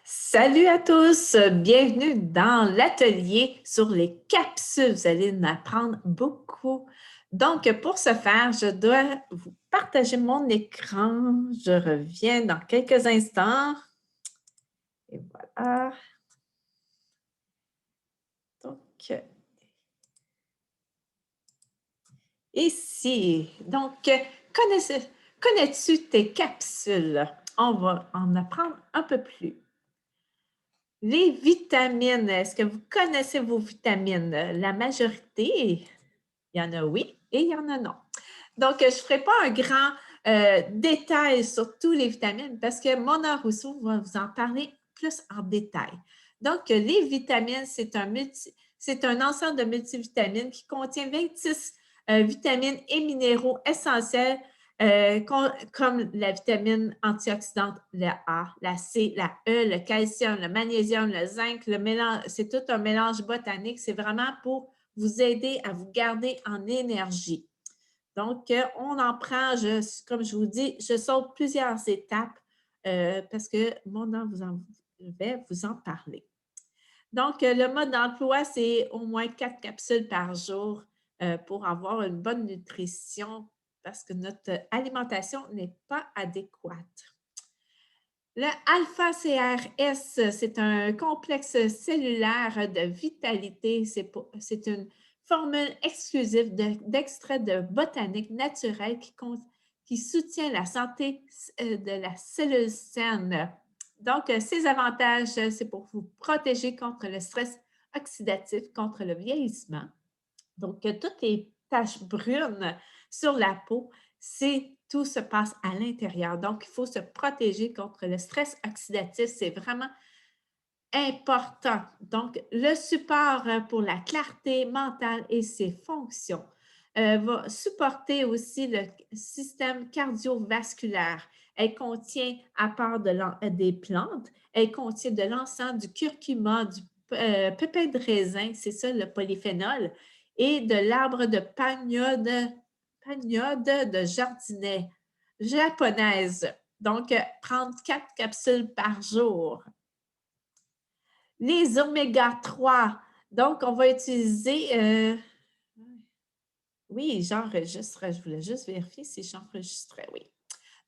Salut à tous, bienvenue dans l'atelier sur les capsules. Vous allez en apprendre beaucoup. Donc, pour ce faire, je dois vous partager mon écran. Je reviens dans quelques instants. Et voilà. Donc, ici. Donc, connais-tu tes capsules? On va en apprendre un peu plus. Les vitamines, est-ce que vous connaissez vos vitamines? La majorité, il y en a oui et il y en a non. Donc, je ne ferai pas un grand détail sur tous les vitamines parce que Mona Rousseau va vous en parler plus en détail. Donc, les vitamines, c'est un ensemble de multivitamines qui contient 26 vitamines et minéraux essentiels comme la vitamine antioxydante, le A, la C, la E, le calcium, le magnésium, le zinc, le mélange, c'est tout un mélange botanique. C'est vraiment pour vous aider à vous garder en énergie. Donc, on en prend, comme je vous dis, je saute plusieurs étapes parce que je vais vous en parler. Donc, le mode d'emploi, c'est au moins 4 capsules par jour pour avoir une bonne nutrition parce que notre alimentation n'est pas adéquate. Le alpha-CRS, c'est un complexe cellulaire de vitalité. C'est une formule exclusive d'extrait de botanique naturelle qui soutient la santé de la cellule saine. Donc, ses avantages, c'est pour vous protéger contre le stress oxydatif, contre le vieillissement. Donc, toutes les taches brunes sur la peau, tout se passe à l'intérieur. Donc, il faut se protéger contre le stress oxydatif. C'est vraiment important. Donc, le support pour la clarté mentale et ses fonctions va supporter aussi le système cardiovasculaire. Elle contient, à part des plantes, elle contient de l'encens, du curcuma, du pépin de raisin, c'est ça le polyphénol, et de l'arbre de pagnode de jardinet japonaise. Donc, prendre 4 capsules par jour. Les oméga 3. Donc, on va utiliser. Oui, j'enregistre. Je voulais juste vérifier si j'enregistrais. Oui.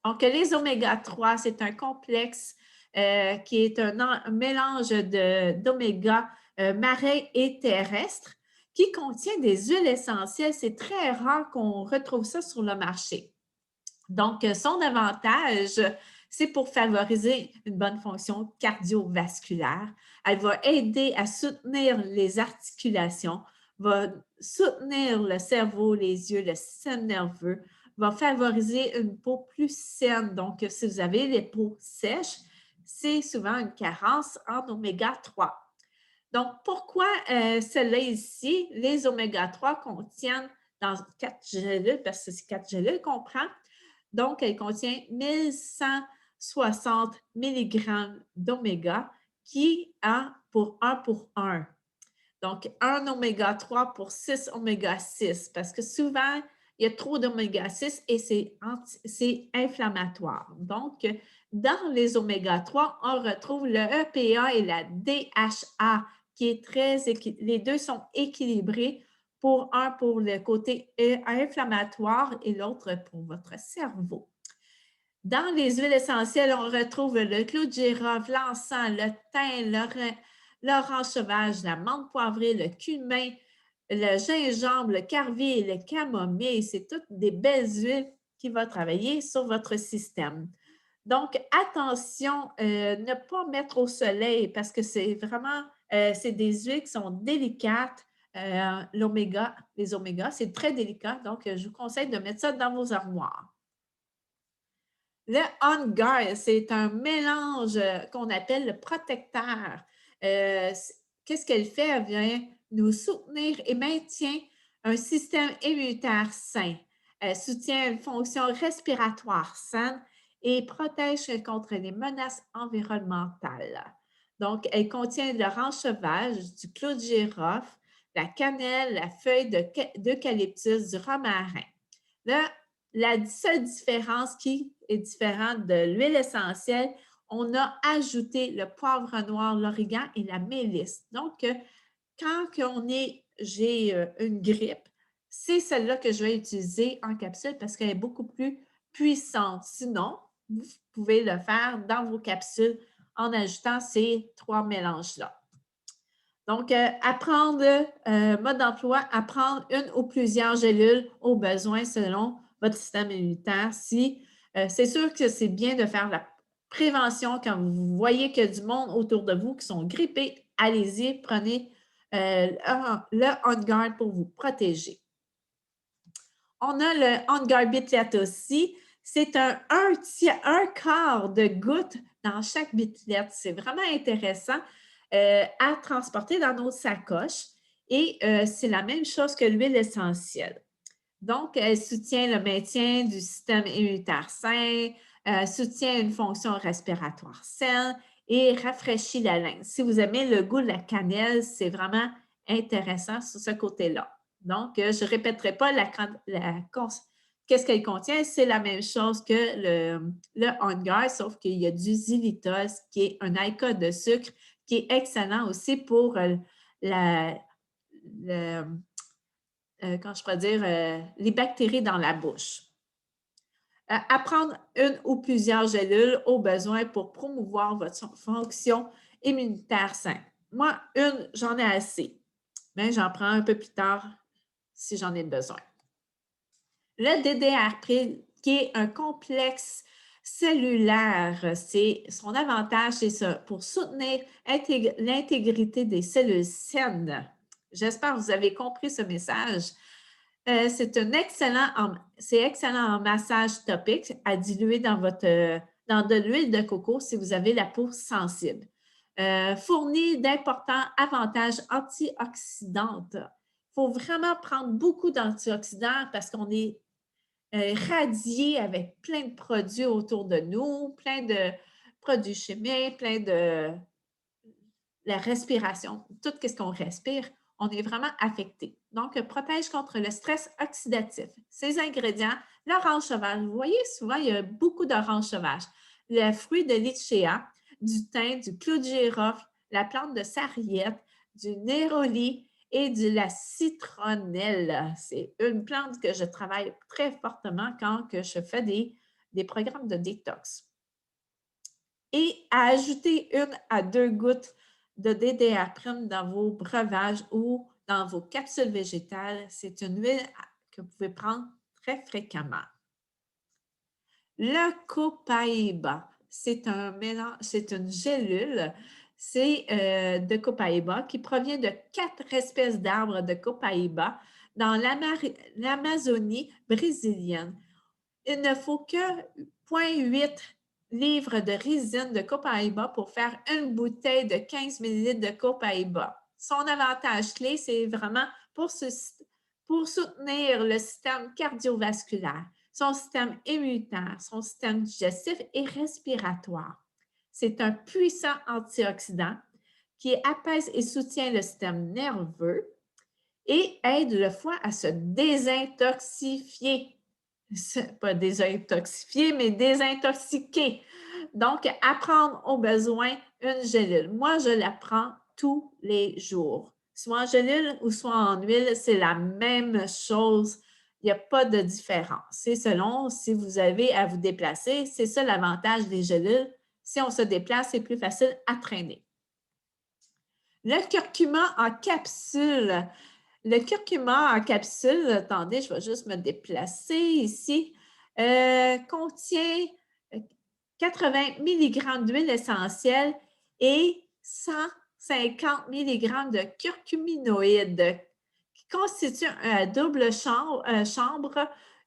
Donc, les oméga 3, c'est un complexe qui est un mélange d'oméga marins et terrestres qui contient des huiles essentielles. C'est très rare qu'on retrouve ça sur le marché. Donc, son avantage, c'est pour favoriser une bonne fonction cardiovasculaire. Elle va aider à soutenir les articulations, va soutenir le cerveau, les yeux, le système nerveux, va favoriser une peau plus saine. Donc, si vous avez les peaux sèches, c'est souvent une carence en oméga 3. Donc, pourquoi celle-là ici, les oméga 3 contiennent dans 4 gélules, parce que c'est 4 gélules qu'on prend, donc, elle contient 1160 mg d'oméga qui a pour 1 pour 1. Donc, 1 oméga 3 pour 6 oméga 6 parce que souvent, il y a trop d'oméga 6 et c'est inflammatoire. Donc, dans les oméga 3, on retrouve le EPA et la DHA qui est les deux sont équilibrés un pour le côté inflammatoire et l'autre pour votre cerveau. Dans les huiles essentielles, on retrouve le clou de girofle, l'encens, le thym, l'orange sauvage, la menthe poivrée, le cumin, le gingembre, le carvier et le camomille. C'est toutes des belles huiles qui vont travailler sur votre système. Donc, attention, ne pas mettre au soleil parce que c'est vraiment, c'est des huiles qui sont délicates. Les omégas, c'est très délicat. Donc, je vous conseille de mettre ça dans vos armoires. Le On Guard, c'est un mélange qu'on appelle le protecteur. Qu'est-ce qu'elle fait? Elle vient nous soutenir et maintient un système immunitaire sain. Elle soutient une fonction respiratoire saine et protège contre les menaces environnementales. Donc, elle contient de l'orange sauvage, du clou de girofle, la cannelle, la feuille d'eucalyptus, du romarin. Là, la seule différence qui est différente de l'huile essentielle, on a ajouté le poivre noir, l'origan et la mélisse. Donc, quand j'ai une grippe, c'est celle-là que je vais utiliser en capsule parce qu'elle est beaucoup plus puissante. Sinon, vous pouvez le faire dans vos capsules en ajoutant ces 3 mélanges-là. Donc, mode d'emploi, à prendre une ou plusieurs gélules au besoin selon votre système immunitaire. Si, c'est sûr que c'est bien de faire la prévention quand vous voyez qu'il y a du monde autour de vous qui sont grippés. Allez-y, prenez le On Guard pour vous protéger. On a le On Guard Bitlette aussi. C'est un quart de goutte dans chaque bitlette. C'est vraiment intéressant à transporter dans nos sacoches. Et c'est la même chose que l'huile essentielle. Donc, elle soutient le maintien du système immunitaire sain, soutient une fonction respiratoire saine et rafraîchit la langue. Si vous aimez le goût de la cannelle, c'est vraiment intéressant sur ce côté-là. Donc, je ne répéterai pas qu'est-ce qu'elle contient. C'est la même chose que le On Guard, sauf qu'il y a du xylitol, qui est un alcool de sucre qui est excellent aussi pour quand je pourrais dire, les bactéries dans la bouche. À prendre une ou plusieurs gélules au besoin pour promouvoir votre fonction immunitaire saine. Moi, j'en ai assez, mais j'en prends un peu plus tard si j'en ai besoin. Le DDR-Pril, qui est un complexe cellulaire, son avantage, c'est ça, pour soutenir l'intégrité des cellules saines. J'espère que vous avez compris ce message. C'est excellent en massage topique à diluer dans de l'huile de coco si vous avez la peau sensible. Fournit d'importants avantages antioxydants. Il faut vraiment prendre beaucoup d'antioxydants parce qu'on est radié avec plein de produits autour de nous, plein de produits chimiques, plein de la respiration, tout ce qu'on respire, on est vraiment affecté. Donc, protège contre le stress oxydatif. Ces ingrédients, l'orange sauvage, vous voyez souvent, il y a beaucoup d'orange sauvage. Le fruit de l'ichéa, du thym, du clou de girofle, la plante de sarriette, du néroli et de la citronnelle. C'est une plante que je travaille très fortement quand que je fais des programmes de détox. Et à ajouter 1 à 2 gouttes de DDR prime dans vos breuvages ou dans vos capsules végétales. C'est une huile que vous pouvez prendre très fréquemment. Le copaïba, c'est une gélule, de copaïba qui provient de 4 espèces d'arbres de copaïba dans l'Amazonie brésilienne. Il ne faut que 0,8 livres de résine de copaïba pour faire une bouteille de 15 ml de copaïba. Son avantage clé, c'est vraiment pour soutenir le système cardiovasculaire, son système immunitaire, son système digestif et respiratoire. C'est un puissant antioxydant qui apaise et soutient le système nerveux et aide le foie à se désintoxifier. Pas désintoxifier, mais désintoxiquer. Donc, à prendre au besoin une gélule. Moi, je la prends tous les jours. Soit en gélule ou soit en huile, c'est la même chose. Il n'y a pas de différence. C'est selon si vous avez à vous déplacer. C'est ça l'avantage des gélules. Si on se déplace, c'est plus facile à traîner. Le curcuma en capsule. Le curcuma en capsule, attendez, je vais juste me déplacer ici, contient 80 mg d'huile essentielle et 150 mg de curcuminoïdes qui constituent un double chambre,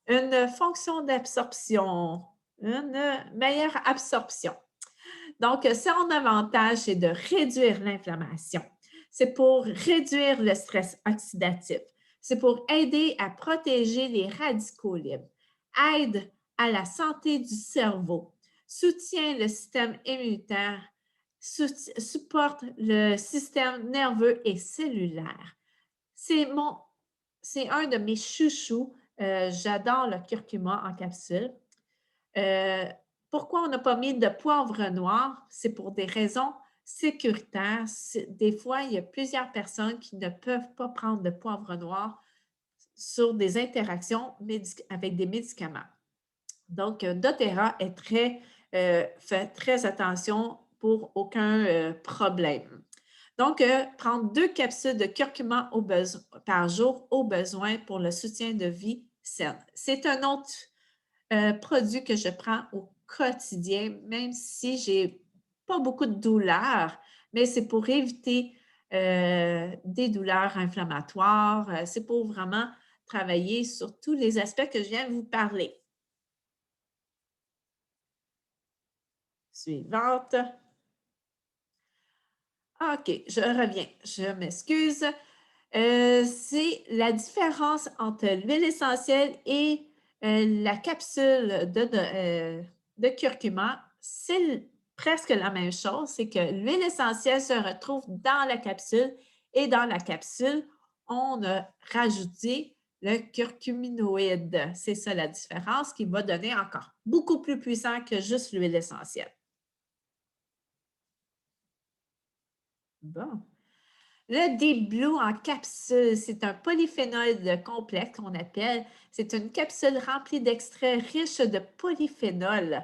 une fonction d'absorption, une meilleure absorption. Donc, son avantage, c'est de réduire l'inflammation. C'est pour réduire le stress oxydatif. C'est pour aider à protéger les radicaux libres. Aide à la santé du cerveau. Soutient le système immunitaire. Supporte le système nerveux et cellulaire. C'est un de mes chouchous. J'adore le curcuma en capsule. Pourquoi on n'a pas mis de poivre noir? C'est pour des raisons sécuritaires. Des fois, il y a plusieurs personnes qui ne peuvent pas prendre de poivre noir sur des interactions avec des médicaments. Donc, doTERRA fait très attention pour aucun problème. Donc, prendre 2 capsules de curcuma par jour au besoin pour le soutien de vie saine. C'est un autre produit que je prends au quotidien, même si j'ai pas beaucoup de douleurs, mais c'est pour éviter des douleurs inflammatoires. C'est pour vraiment travailler sur tous les aspects que je viens de vous parler. Suivante. OK, je reviens. Je m'excuse. C'est la différence entre l'huile essentielle et la capsule de curcuma. C'est presque la même chose. C'est que l'huile essentielle se retrouve dans la capsule et dans la capsule, on a rajouté le curcuminoïde. C'est ça la différence qui va donner encore beaucoup plus puissant que juste l'huile essentielle. Bon. Le Deep Blue en capsule, c'est un polyphénol de complexe qu'on appelle. C'est une capsule remplie d'extraits riches de polyphénol.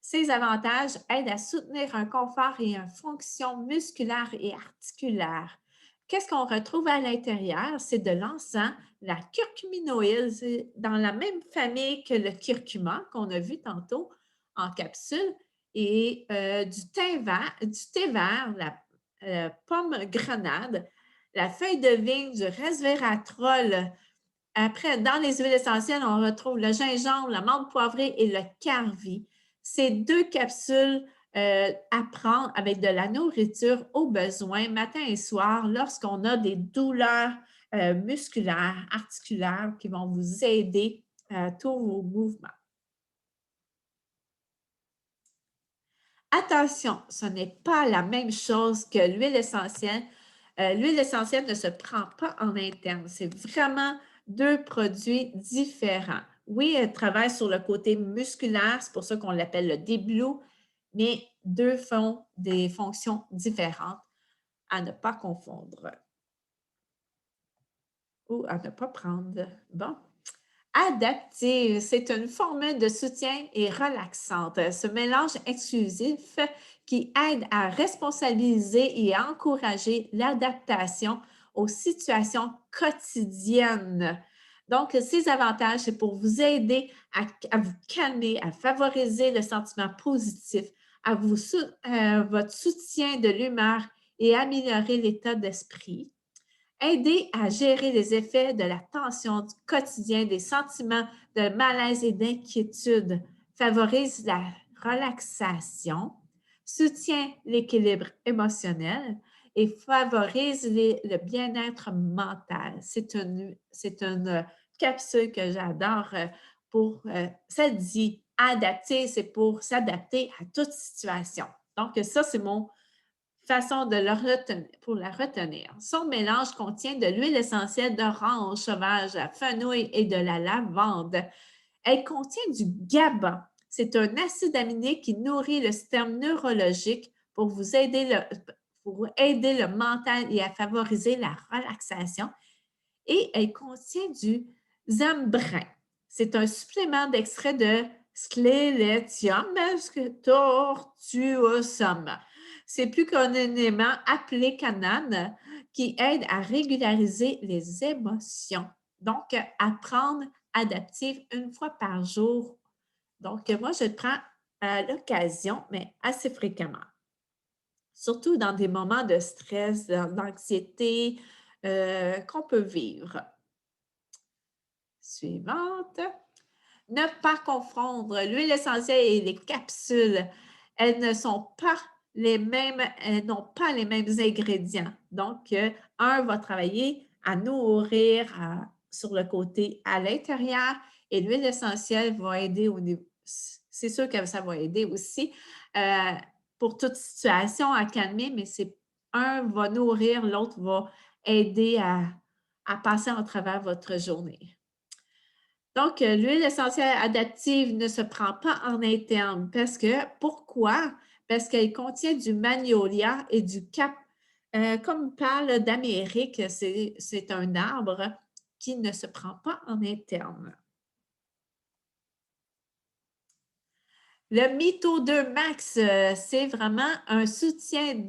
Ces avantages aident à soutenir un confort et une fonction musculaire et articulaire. Qu'est-ce qu'on retrouve à l'intérieur? C'est de l'encens, la curcuminoïde, c'est dans la même famille que le curcuma qu'on a vu tantôt en capsule, et du thé vert, la pomme grenade, la feuille de vigne, du resveratrol. Après, dans les huiles essentielles, on retrouve le gingembre, la menthe poivrée et le carvi. Ces 2 capsules à prendre avec de la nourriture au besoin, matin et soir, lorsqu'on a des douleurs musculaires, articulaires qui vont vous aider à tous vos mouvements. Attention, ce n'est pas la même chose que l'huile essentielle. L'huile essentielle ne se prend pas en interne. C'est vraiment 2 produits différents. Oui, elle travaille sur le côté musculaire, c'est pour ça qu'on l'appelle le déblou, mais 2 font des fonctions différentes à ne pas confondre ou à ne pas prendre. Bon. Adaptive, c'est une formule de soutien et relaxante. Ce mélange exclusif qui aide à responsabiliser et à encourager l'adaptation aux situations quotidiennes. Donc, ces avantages, c'est pour vous aider à vous calmer, à favoriser le sentiment positif, votre soutien de l'humeur et améliorer l'état d'esprit. Aider à gérer les effets de la tension du quotidien, des sentiments de malaise et d'inquiétude, favorise la relaxation, soutient l'équilibre émotionnel et favorise le bien-être mental. C'est une capsule que j'adore ça dit adapter, c'est pour s'adapter à toute situation. Donc, ça, c'est mon façon de pour la retenir. Son mélange contient de l'huile essentielle d'orange sauvage, la fenouil et de la lavande. Elle contient du GABA. C'est un acide aminé qui nourrit le système neurologique pour aider le mental et à favoriser la relaxation. Et elle contient du zambrin. C'est un supplément d'extrait de Sclerotium tortuosum. C'est plus communément appelé canane, qui aide à régulariser les émotions. Donc, à prendre adaptive une fois par jour. Donc, moi, je le prends à l'occasion, mais assez fréquemment. Surtout dans des moments de stress, d'anxiété qu'on peut vivre. Suivante. Ne pas confondre l'huile essentielle et les capsules. Elles ne sont pas les mêmes, elles n'ont pas les mêmes ingrédients. Donc, un va travailler à nourrir sur le côté à l'intérieur et l'huile essentielle va aider au niveau. C'est sûr que ça va aider aussi pour toute situation à calmer, mais un va nourrir, l'autre va aider à passer en travers votre journée. Donc, l'huile essentielle adaptive ne se prend pas en interne parce que, pourquoi? Parce qu'elle contient du magnolia et du cap. Comme parle d'Amérique, c'est un arbre qui ne se prend pas en interne. Le Mito 2 Max, c'est vraiment un soutien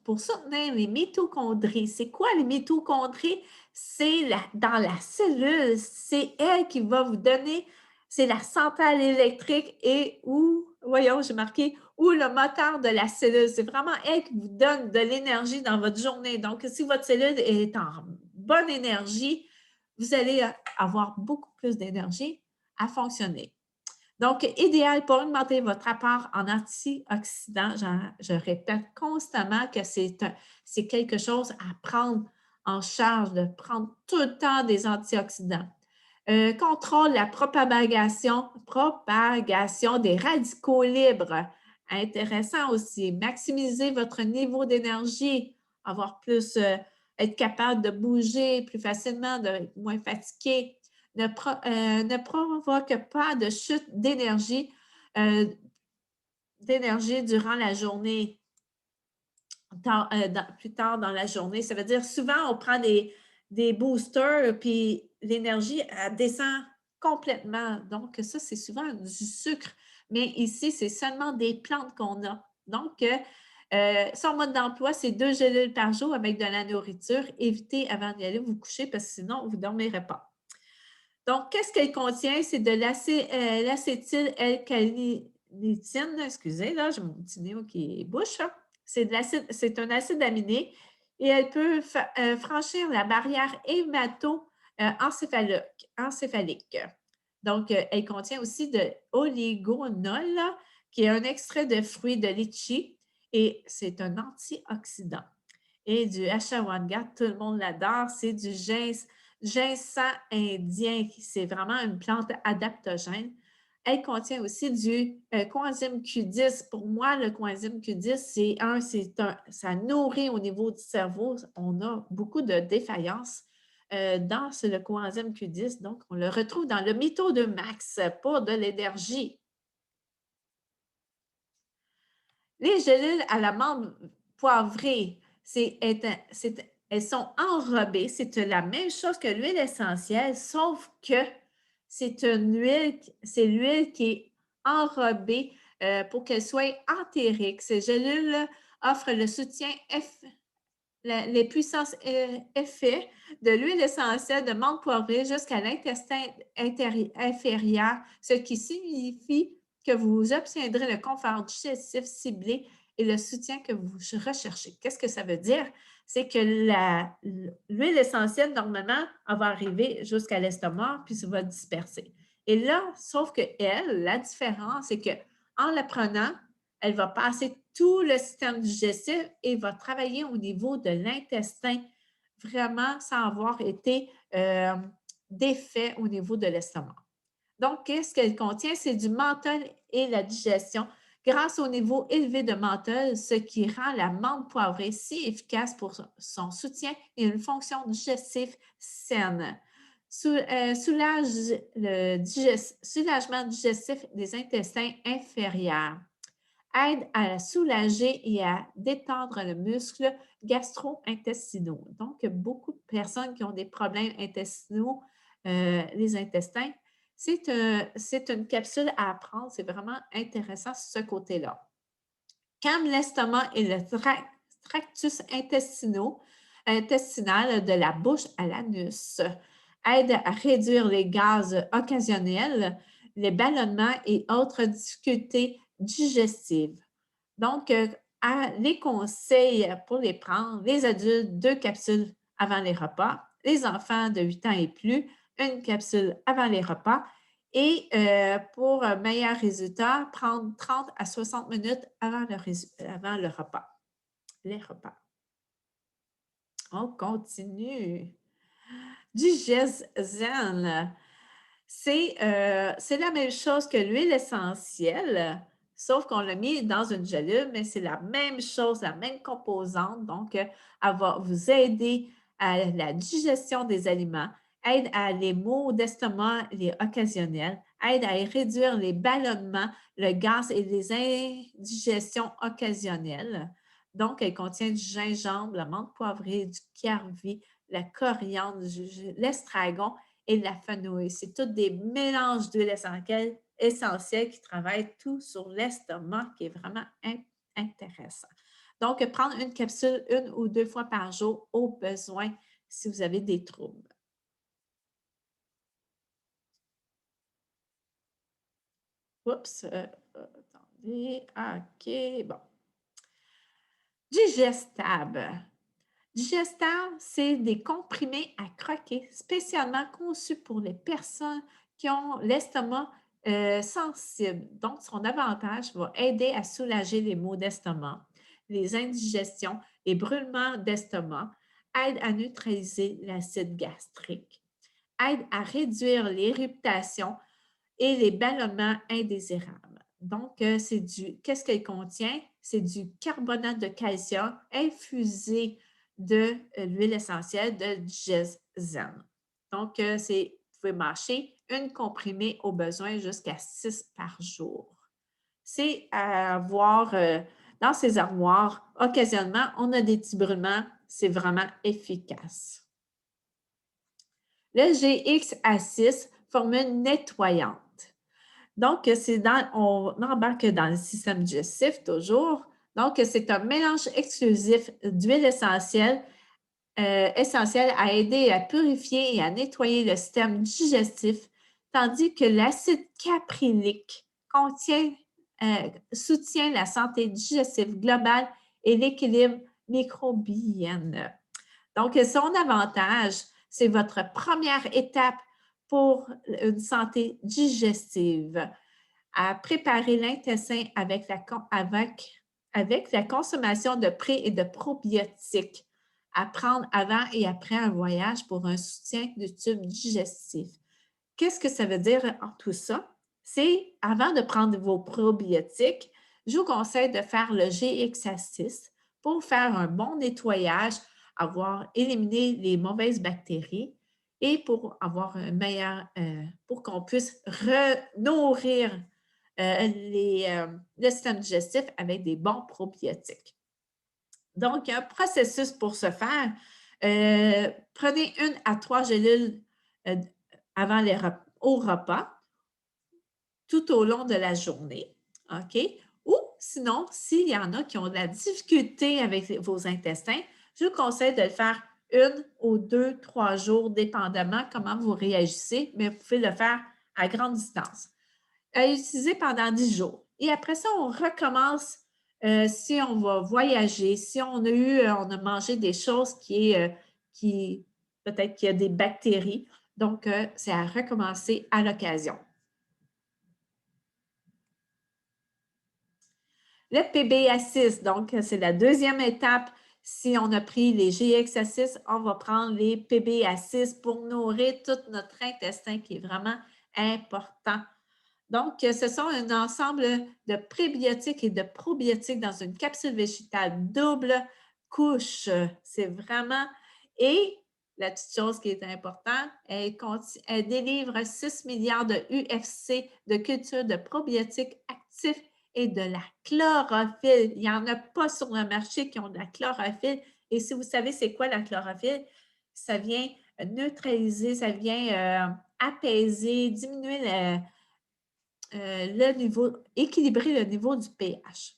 pour soutenir les mitochondries. C'est quoi les mitochondries? C'est dans la cellule, c'est elle qui va vous donner, c'est la centrale électrique et où, voyons, j'ai marqué, ou le moteur de la cellule. C'est vraiment elle qui vous donne de l'énergie dans votre journée. Donc, si votre cellule est en bonne énergie, vous allez avoir beaucoup plus d'énergie à fonctionner. Donc, idéal pour augmenter votre apport en antioxydants. Je répète constamment que c'est quelque chose à prendre en charge, de prendre tout le temps des antioxydants. Contrôle la propagation des radicaux libres. Intéressant aussi. Maximiser votre niveau d'énergie, avoir plus, être capable de bouger plus facilement, d'être moins fatigué, ne provoque pas de chute euh, d'énergie durant la journée, plus tard dans la journée. Ça veut dire souvent, on prend des boosters, puis l'énergie, elle descend complètement. Donc, ça, c'est souvent du sucre. Mais ici, c'est seulement des plantes qu'on a. Donc, son mode d'emploi, c'est 2 gélules par jour avec de la nourriture. Évitez avant d'y aller vous coucher parce que sinon, vous ne dormirez pas. Donc, qu'est-ce qu'elle contient? C'est de l'acétyl-L-carnitine. Excusez, là, j'ai mon petit nez qui bouche. C'est un acide aminé et elle peut franchir la barrière hémato-encéphalique. Donc, elle contient aussi de oligonol, là, qui est un extrait de fruits de litchi et c'est un antioxydant. Et du ashwagandha, tout le monde l'adore, c'est du ginseng indien, c'est vraiment une plante adaptogène. Elle contient aussi du coenzyme Q10. Pour moi, le coenzyme Q10, ça nourrit au niveau du cerveau. On a beaucoup de défaillances dans le coenzyme Q10. Donc, on le retrouve dans le Mito de Max pour de l'énergie. Les gélules à l'amande poivrée, elles sont enrobées. C'est la même chose que l'huile essentielle, sauf que c'est l'huile qui est enrobée pour qu'elle soit entérique. Ces gélules offrent le soutien les puissants effets de l'huile essentielle de menthe poivrée jusqu'à l'intestin inférieur, ce qui signifie que vous obtiendrez le confort digestif ciblé et le soutien que vous recherchez. Qu'est-ce que ça veut dire? C'est que l'huile essentielle, normalement, elle va arriver jusqu'à l'estomac, puis ça va disperser. Et là, sauf que elle, la différence, c'est qu'en la prenant, elle va passer tout le système digestif et va travailler au niveau de l'intestin, vraiment sans avoir été d'effet au niveau de l'estomac. Donc, qu'est-ce qu'elle contient? C'est du menthol et la digestion grâce au niveau élevé de menthol, ce qui rend la menthe poivrée si efficace pour son soutien et une fonction digestive saine. Soulagement digestif des intestins inférieurs aide à soulager et à détendre le muscle gastro-intestinaux. Donc, beaucoup de personnes qui ont des problèmes intestinaux, les intestins, c'est une capsule à prendre. C'est vraiment intéressant ce côté-là. Calme l'estomac et le tractus intestinal de la bouche à l'anus. Aide à réduire les gaz occasionnels, les ballonnements et autres difficultés digestives. Donc, les conseils pour les prendre, les adultes, 2 capsules avant les repas, les enfants de 8 ans et plus, 1 capsule avant les repas. Et pour un meilleur résultat, prendre 30 à 60 minutes avant le repas. Les repas. On continue. Digeszen. C'est la même chose que l'huile essentielle, sauf qu'on l'a mis dans une gelule, mais c'est la même chose, la même composante. Donc, elle va vous aider à la digestion des aliments, aide à les maux d'estomac, les occasionnels, aide à réduire les ballonnements, le gaz et les indigestions occasionnelles. Donc, elle contient du gingembre, la menthe poivrée, du carvi, la coriandre, l'estragon et la fenouil. C'est tous des mélanges d'huiles essentielles qui travaillent tout sur l'estomac, qui est vraiment intéressant. Donc, prendre une capsule 1 ou 2 fois par jour au besoin si vous avez des troubles. Oups, attendez. OK, bon. Digestable. Digestable, c'est des comprimés à croquer spécialement conçus pour les personnes qui ont l'estomac sensible. Donc, son avantage va aider à soulager les maux d'estomac, les indigestions, les brûlements d'estomac, aide à neutraliser l'acide gastrique, aide à réduire l'irritation et les ballonnements indésirables. Donc, qu'est-ce qu'elle contient? C'est du carbonate de calcium infusé de l'huile essentielle de Gisèle. Donc, vous pouvez mâcher une comprimée au besoin jusqu'à 6 par jour. C'est à avoir dans ces armoires. Occasionnellement, on a des petits brûlements. C'est vraiment efficace. Le GX-A6, formule nettoyante. Donc, on embarque dans le système digestif toujours. Donc, c'est un mélange exclusif d'huile essentielle à aider à purifier et à nettoyer le système digestif, tandis que l'acide caprylique soutient la santé digestive globale et l'équilibre microbien. Donc, son avantage, c'est votre première étape pour une santé digestive, à préparer l'intestin avec la consommation de pré- et de probiotiques, à prendre avant et après un voyage pour un soutien du tube digestif. Qu'est-ce que ça veut dire en tout ça? C'est avant de prendre vos probiotiques, je vous conseille de faire le GXA6 pour faire un bon nettoyage, avoir éliminé les mauvaises bactéries et pour avoir un meilleur, pour qu'on puisse renourrir le système digestif avec des bons probiotiques. Donc, il y a un processus pour ce faire. Prenez 1 à 3 gélules avant au repas, tout au long de la journée. OK? Ou sinon, s'il y en a qui ont de la difficulté avec vos intestins, je vous conseille de le faire 1 ou 2, 3 jours, dépendamment comment vous réagissez, mais vous pouvez le faire à grande distance. À utiliser pendant 10 jours. Et après ça, on recommence si on va voyager, si on a mangé des choses qui peut-être qu'il y a des bactéries. Donc, c'est à recommencer à l'occasion. Le PBA6, donc, c'est la deuxième étape. Si on a pris les GX-A6, on va prendre les PBA6 pour nourrir tout notre intestin qui est vraiment important. Donc, ce sont un ensemble de prébiotiques et de probiotiques dans une capsule végétale double couche. C'est vraiment... Et la petite chose qui est importante, elle délivre 6 milliards de UFC de culture de probiotiques actifs et de la chlorophylle. Il n'y en a pas sur le marché qui ont de la chlorophylle. Et si vous savez c'est quoi la chlorophylle, ça vient neutraliser, ça vient apaiser, diminuer le niveau, équilibrer le niveau du pH.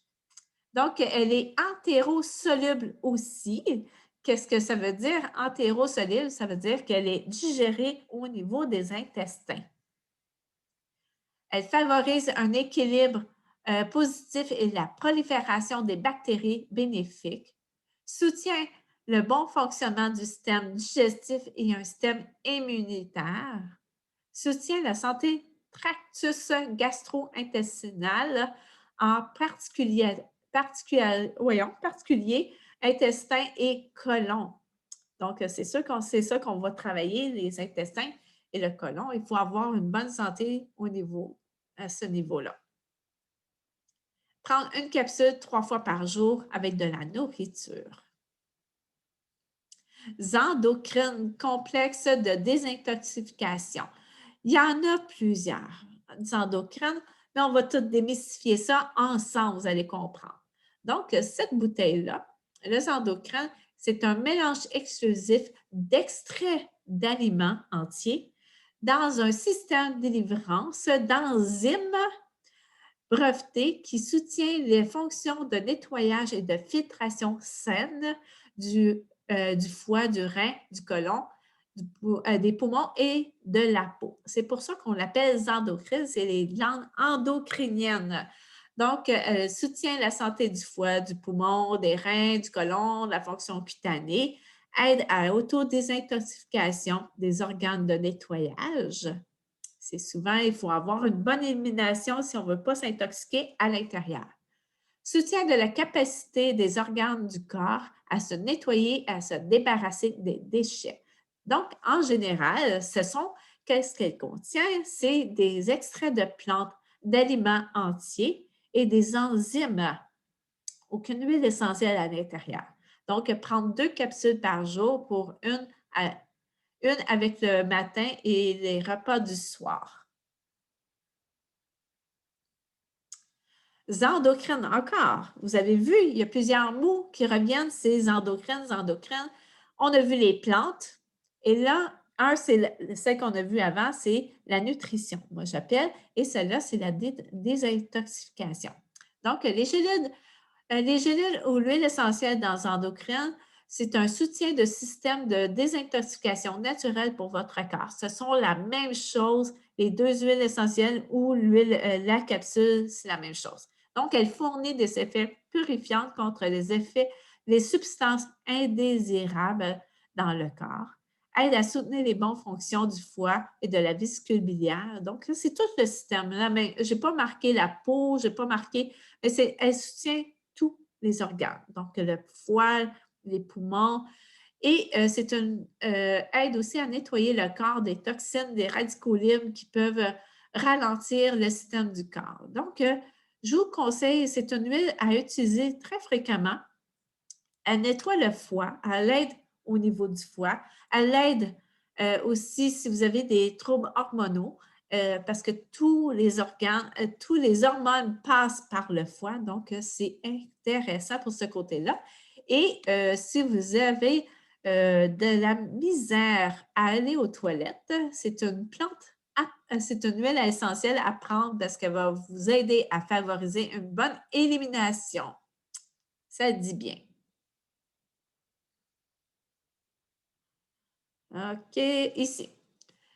Donc, elle est entérosoluble aussi. Qu'est-ce que ça veut dire? Entérosoluble, ça veut dire qu'elle est digérée au niveau des intestins. Elle favorise un équilibre positif et la prolifération des bactéries bénéfiques, soutient le bon fonctionnement du système digestif et un système immunitaire, soutient la santé tractus gastro-intestinal, en particulier intestin et côlon. Donc, c'est ça qu'on va travailler, les intestins et le côlon. Il faut avoir une bonne santé à ce niveau-là. Prendre une capsule 3 fois par jour avec de la nourriture. endocrines complexes de désintoxication. Il y en a plusieurs endocrines, mais on va tout démystifier ça ensemble, vous allez comprendre. Donc, cette bouteille-là, le endocrine, c'est un mélange exclusif d'extraits d'aliments entiers dans un système de délivrance d'enzymes breveté qui soutient les fonctions de nettoyage et de filtration saine du foie, du rein, du côlon, des poumons et de la peau. C'est pour ça qu'on l'appelle endocrine, c'est les glandes endocriniennes. Donc, elle soutient la santé du foie, du poumon, des reins, du côlon, de la fonction cutanée, aide à l'autodésintoxication des organes de nettoyage. C'est souvent, il faut avoir une bonne élimination si on ne veut pas s'intoxiquer à l'intérieur. Soutien de la capacité des organes du corps à se nettoyer, à se débarrasser des déchets. Donc, en général, qu'est-ce qu'elle contient? C'est des extraits de plantes, d'aliments entiers et des enzymes. Aucune huile essentielle à l'intérieur. Donc, prendre 2 capsules par jour pour une avec le matin et les repas du soir. Endocrines encore. Vous avez vu, il y a plusieurs mots qui reviennent, ces endocrines. On a vu les plantes. Et là, c'est celle qu'on a vue avant, c'est la nutrition, moi j'appelle. Et celle-là, c'est la désintoxication. Donc, les gélules ou l'huile essentielle dans les endocrines, c'est un soutien de système de désintoxication naturelle pour votre corps. Ce sont la même chose, les 2 huiles essentielles ou la capsule, c'est la même chose. Donc, elle fournit des effets purifiants contre les substances indésirables dans le corps, aide à soutenir les bonnes fonctions du foie et de la vésicule biliaire. Donc, c'est tout le système. Là, mais je n'ai pas marqué la peau, je n'ai pas marqué, mais elle soutient tous les organes. Donc, le foie, les poumons. Et c'est une aide aussi à nettoyer le corps des toxines, des radicaux libres qui peuvent ralentir le système du corps. Donc, je vous conseille, c'est une huile à utiliser très fréquemment. Elle nettoie le foie, elle aide au niveau du foie, elle aide aussi si vous avez des troubles hormonaux, parce que tous les organes, tous les hormones passent par le foie, donc c'est intéressant pour ce côté-là. Et si vous avez de la misère à aller aux toilettes, c'est une plante, c'est une huile essentielle à prendre parce qu'elle va vous aider à favoriser une bonne élimination. Ça dit bien. OK, ici.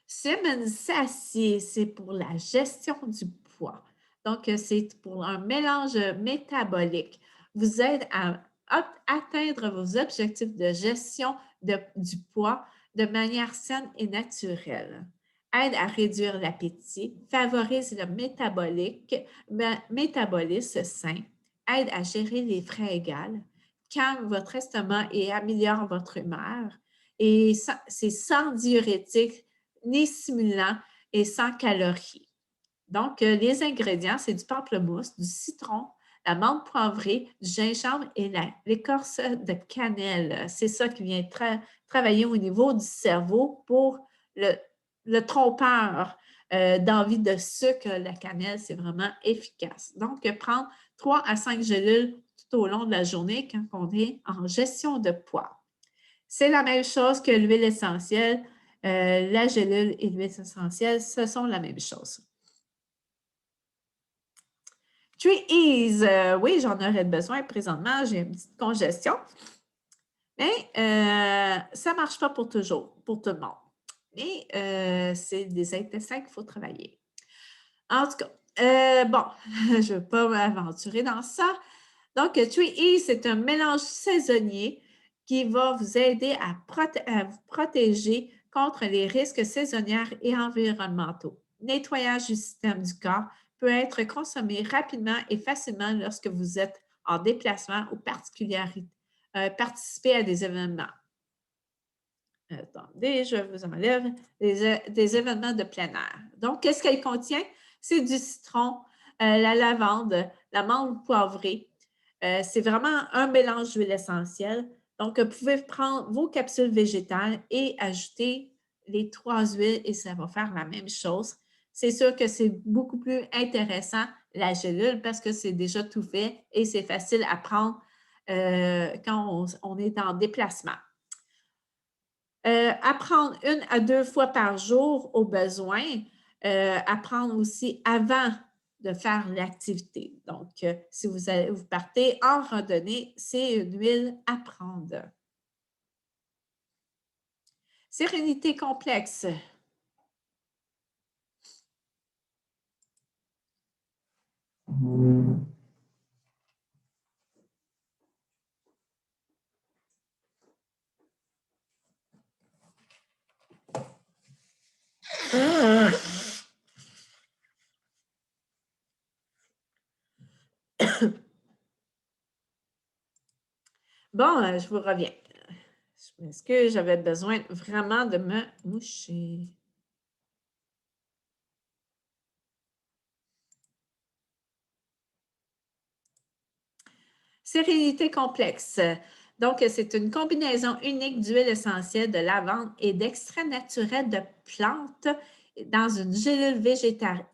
Semaine satiée, c'est pour la gestion du poids. Donc, c'est pour un mélange métabolique. Vous aide à atteindre vos objectifs de gestion du poids de manière saine et naturelle. Aide à réduire l'appétit, favorise le métabolisme sain, aide à gérer les frais égales, calme votre estomac et améliore votre humeur. Et c'est sans diurétique, ni stimulant et sans calories. Donc, les ingrédients, c'est du pamplemousse, du citron, la menthe poivrée, du gingembre et l'écorce de cannelle. C'est ça qui vient travailler au niveau du cerveau pour le trompeur d'envie de sucre. La cannelle, c'est vraiment efficace. Donc, prendre 3 à 5 gélules tout au long de la journée quand on est en gestion de poids. C'est la même chose que l'huile essentielle. La gélule et l'huile essentielle, ce sont la même chose. Tree Ease, oui, j'en aurais besoin présentement. J'ai une petite congestion. Mais ça ne marche pas pour toujours, pour tout le monde. Mais c'est des intestins qu'il faut travailler. En tout cas, bon, je ne veux pas m'aventurer dans ça. Donc, Tree Ease, c'est un mélange saisonnier qui va vous aider à vous protéger contre les risques saisonniers et environnementaux. Nettoyage du système du corps peut être consommé rapidement et facilement lorsque vous êtes en déplacement ou participer à des événements. Attendez, je vous enlève des événements de plein air. Donc, qu'est-ce qu'elle contient? C'est du citron, la lavande, la menthe poivrée. C'est vraiment un mélange d'huile essentielle. Donc, vous pouvez prendre vos capsules végétales et ajouter les 3 huiles et ça va faire la même chose. C'est sûr que c'est beaucoup plus intéressant, la gélule, parce que c'est déjà tout fait et c'est facile à prendre quand on est en déplacement. À prendre 1 à 2 fois par jour au besoin, à prendre aussi avant de faire l'activité. Donc, si vous partez en randonnée, c'est une huile à prendre. Sérénité complexe. Bon, je vous reviens. Je m'excuse, j'avais besoin vraiment de me moucher. Sérénité complexe. Donc, c'est une combinaison unique d'huile essentielle de lavande et d'extraits naturels de plantes dans une gélule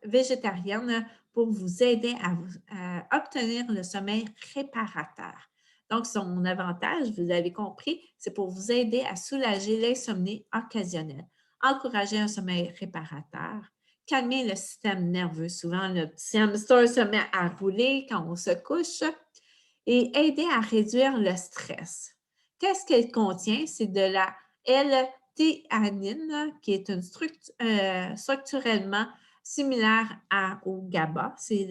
végétarienne pour vous aider à obtenir le sommeil réparateur. Donc, son avantage, vous l'avez compris, c'est pour vous aider à soulager l'insomnie occasionnelle, encourager un sommeil réparateur, calmer le système nerveux. Souvent, le petit hamster se met à rouler quand on se couche et aider à réduire le stress. Qu'est-ce qu'elle contient? C'est de la L-théanine, qui est une structurellement similaire au GABA. C'est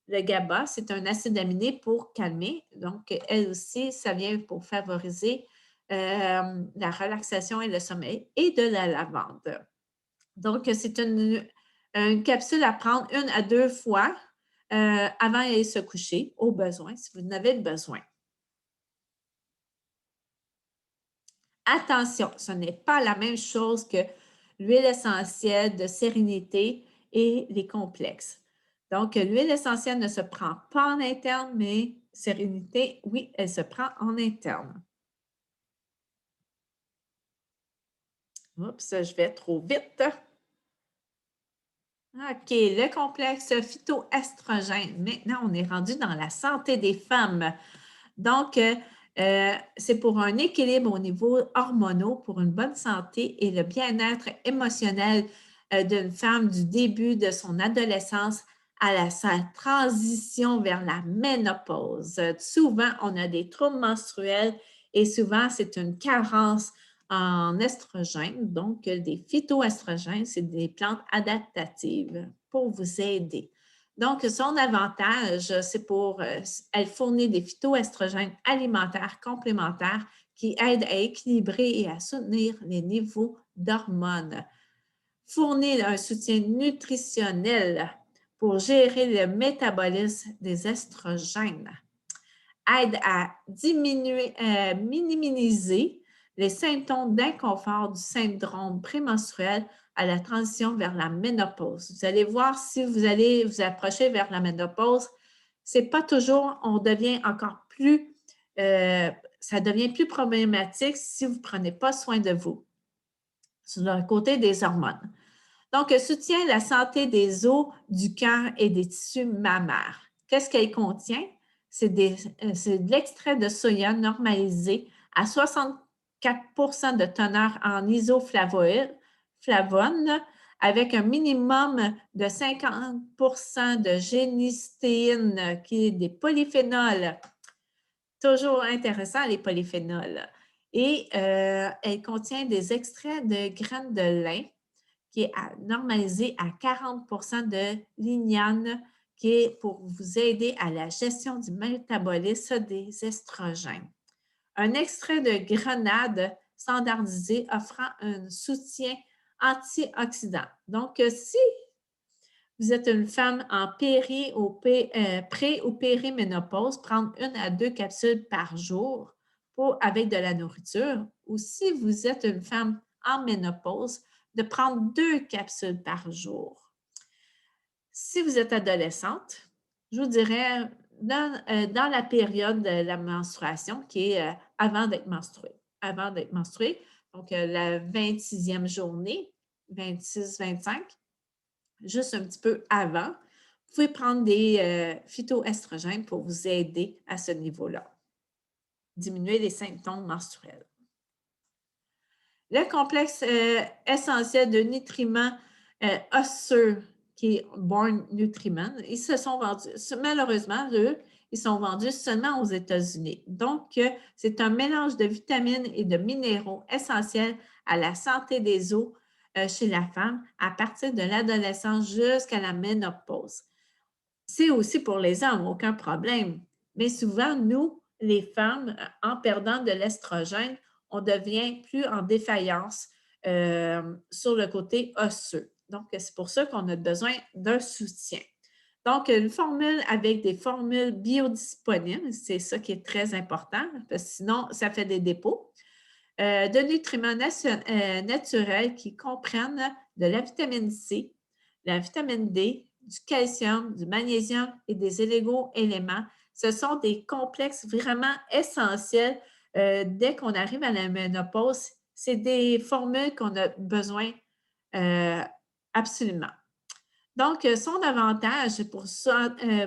le GABA, c'est un acide aminé pour calmer. Donc, elle aussi, ça vient pour favoriser la relaxation et le sommeil et de la lavande. Donc, c'est une capsule à prendre 1 à 2 fois avant d'aller se coucher, au besoin, si vous en avez besoin. Attention, ce n'est pas la même chose que l'huile essentielle de sérénité et les complexes. Donc, l'huile essentielle ne se prend pas en interne, mais sérénité, oui, elle se prend en interne. Oups, je vais trop vite. OK, le complexe phytoestrogène. Maintenant, on est rendu dans la santé des femmes. Donc, c'est pour un équilibre au niveau hormonal, pour une bonne santé et le bien-être émotionnel d'une femme du début de son adolescence à sa transition vers la ménopause. Souvent, on a des troubles menstruels et souvent, c'est une carence en estrogènes. Donc, des phytoestrogènes, c'est des plantes adaptatives pour vous aider. Donc, son avantage, c'est elle fournit des phytoestrogènes alimentaires complémentaires qui aident à équilibrer et à soutenir les niveaux d'hormones. Fournit un soutien nutritionnel pour gérer le métabolisme des estrogènes. Aide à minimiser les symptômes d'inconfort du syndrome prémenstruel à la transition vers la ménopause. Vous allez voir si vous allez vous approcher vers la ménopause, c'est pas toujours, on devient encore plus, ça devient plus problématique si vous ne prenez pas soin de vous, sur le côté des hormones. Donc, soutient la santé des os, du cœur et des tissus mammaires. Qu'est-ce qu'elle contient? C'est de l'extrait de soya normalisé à 64 de teneur en isoflavones avec un minimum de 50 de génistéine, qui est des polyphénols. Toujours intéressant, les polyphénols. Et elle contient des extraits de graines de lin qui est normalisé à 40 de lignane, qui est pour vous aider à la gestion du métabolisme des estrogènes. Un extrait de grenade standardisé offrant un soutien antioxydant. Donc, si vous êtes une femme en pré- ou périménopause, prendre 1 à 2 capsules par jour avec de la nourriture. Ou si vous êtes une femme en ménopause, de prendre 2 capsules par jour. Si vous êtes adolescente, je vous dirais dans la période de la menstruation qui est avant d'être menstrué. Avant d'être menstrué, donc la 26e journée, 26-25, juste un petit peu avant, vous pouvez prendre des phytoestrogènes pour vous aider à ce niveau-là, diminuer les symptômes menstruels. Le complexe essentiel de nutriments osseux, qui est Born Nutriment, ils se sont vendus, malheureusement, eux, ils sont vendus seulement aux États-Unis. Donc, c'est un mélange de vitamines et de minéraux essentiels à la santé des os chez la femme à partir de l'adolescence jusqu'à la ménopause. C'est aussi pour les hommes, aucun problème. Mais souvent, nous, les femmes, en perdant de l'estrogène, on devient plus en défaillance sur le côté osseux. Donc, c'est pour ça qu'on a besoin d'un soutien. Donc, une formule avec des formules biodisponibles, c'est ça qui est très important, parce que sinon, ça fait des dépôts. De nutriments naturels qui comprennent de la vitamine C, la vitamine D, du calcium, du magnésium et des éléments. Ce sont des complexes vraiment essentiels dès qu'on arrive à la ménopause. C'est des formules qu'on a besoin euh, absolument. Donc, son avantage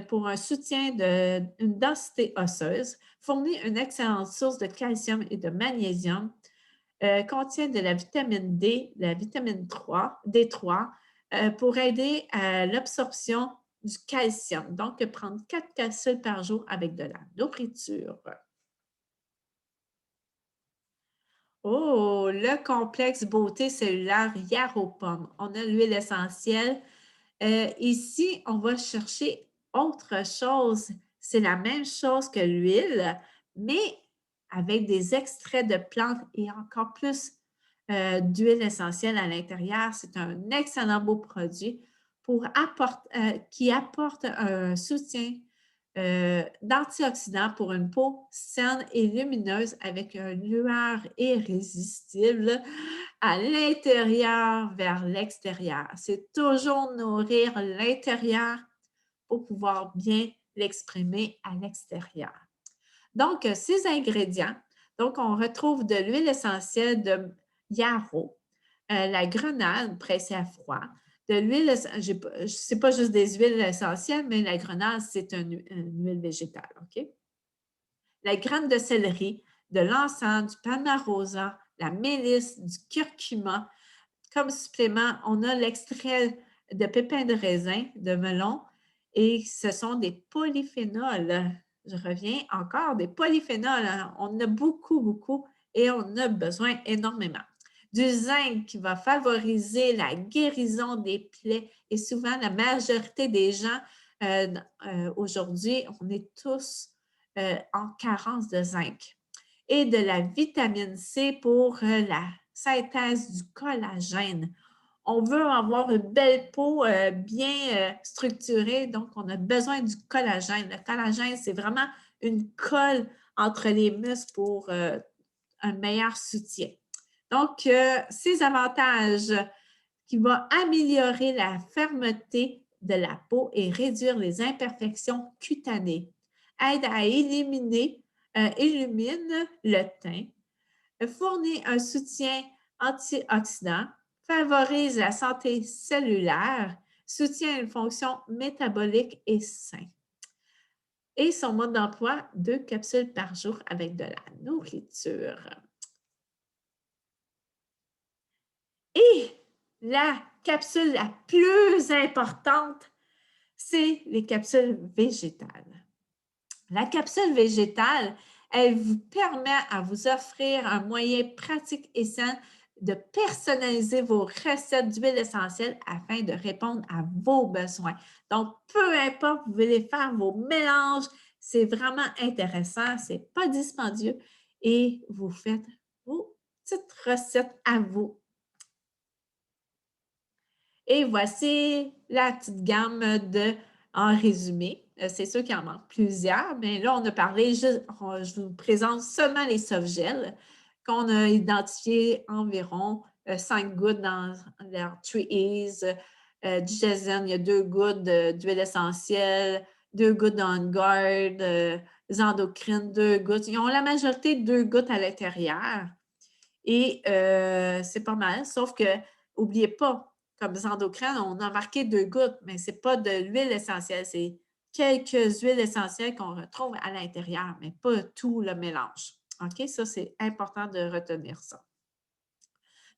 pour un soutien d'une densité osseuse, fournit une excellente source de calcium et de magnésium, contient de la vitamine D, la vitamine 3, D3, pour aider à l'absorption du calcium. Donc, prendre 4 capsules par jour avec de la nourriture. Oh, le complexe beauté cellulaire Yaropom. On a l'huile essentielle. Ici, on va chercher autre chose. C'est la même chose que l'huile, mais avec des extraits de plantes et encore plus d'huile essentielle à l'intérieur. C'est un excellent beau produit qui apporte un soutien d'antioxydants pour une peau saine et lumineuse avec une lueur irrésistible à l'intérieur vers l'extérieur. C'est toujours nourrir l'intérieur pour pouvoir bien l'exprimer à l'extérieur. Donc, ces ingrédients, donc on retrouve de l'huile essentielle de yarrow, la grenade pressée à froid, de l'huile, c'est pas juste des huiles essentielles, mais la grenade, c'est une huile végétale, OK? La graine de céleri, de l'encens, du palmarosa, la mélisse, du curcuma. Comme supplément, on a l'extrait de pépins de raisin, de melon, et ce sont des polyphénols. Je reviens encore, des polyphénols. Hein. On en a beaucoup, beaucoup, et on en a besoin énormément. Du zinc qui va favoriser la guérison des plaies, et souvent, la majorité des gens aujourd'hui, on est tous en carence de zinc. Et de la vitamine C pour la synthèse du collagène. On veut avoir une belle peau bien structurée, donc on a besoin du collagène. Le collagène, c'est vraiment une colle entre les muscles pour un meilleur soutien. Donc, ces avantages qui vont améliorer la fermeté de la peau et réduire les imperfections cutanées, aide à illumine le teint, fournit un soutien antioxydant, favorise la santé cellulaire, soutient une fonction métabolique et sain. Et son mode d'emploi, 2 capsules par jour avec de la nourriture. Et la capsule la plus importante, c'est les capsules végétales. La capsule végétale, elle vous permet à vous offrir un moyen pratique et sain de personnaliser vos recettes d'huile essentielle afin de répondre à vos besoins. Donc, peu importe, vous voulez faire vos mélanges, c'est vraiment intéressant, c'est pas dispendieux et vous faites vos petites recettes à vous. Et voici la petite gamme en résumé. C'est sûr qu'il en manque plusieurs, mais là, on a parlé juste, je vous présente seulement les soft-gels qu'on a identifiés environ 5 gouttes dans leur Trees. Du Jazen, il y a 2 gouttes d'huile essentielle, 2 gouttes d'On Guard, les endocrines, 2 gouttes. Ils ont la majorité 2 gouttes à l'intérieur. Et c'est pas mal, sauf que, n'oubliez pas, comme les endocrines, on a marqué 2 gouttes, mais ce n'est pas de l'huile essentielle, c'est quelques huiles essentielles qu'on retrouve à l'intérieur, mais pas tout le mélange. OK? Ça, c'est important de retenir ça.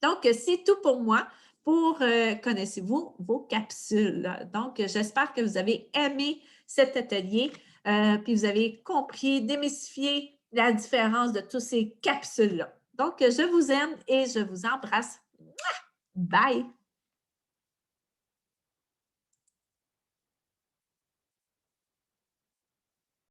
Donc, c'est tout pour moi pour connaissez-vous vos capsules. Donc, j'espère que vous avez aimé cet atelier, puis vous avez compris, démystifié la différence de toutes ces capsules-là. Donc, je vous aime et je vous embrasse. Bye!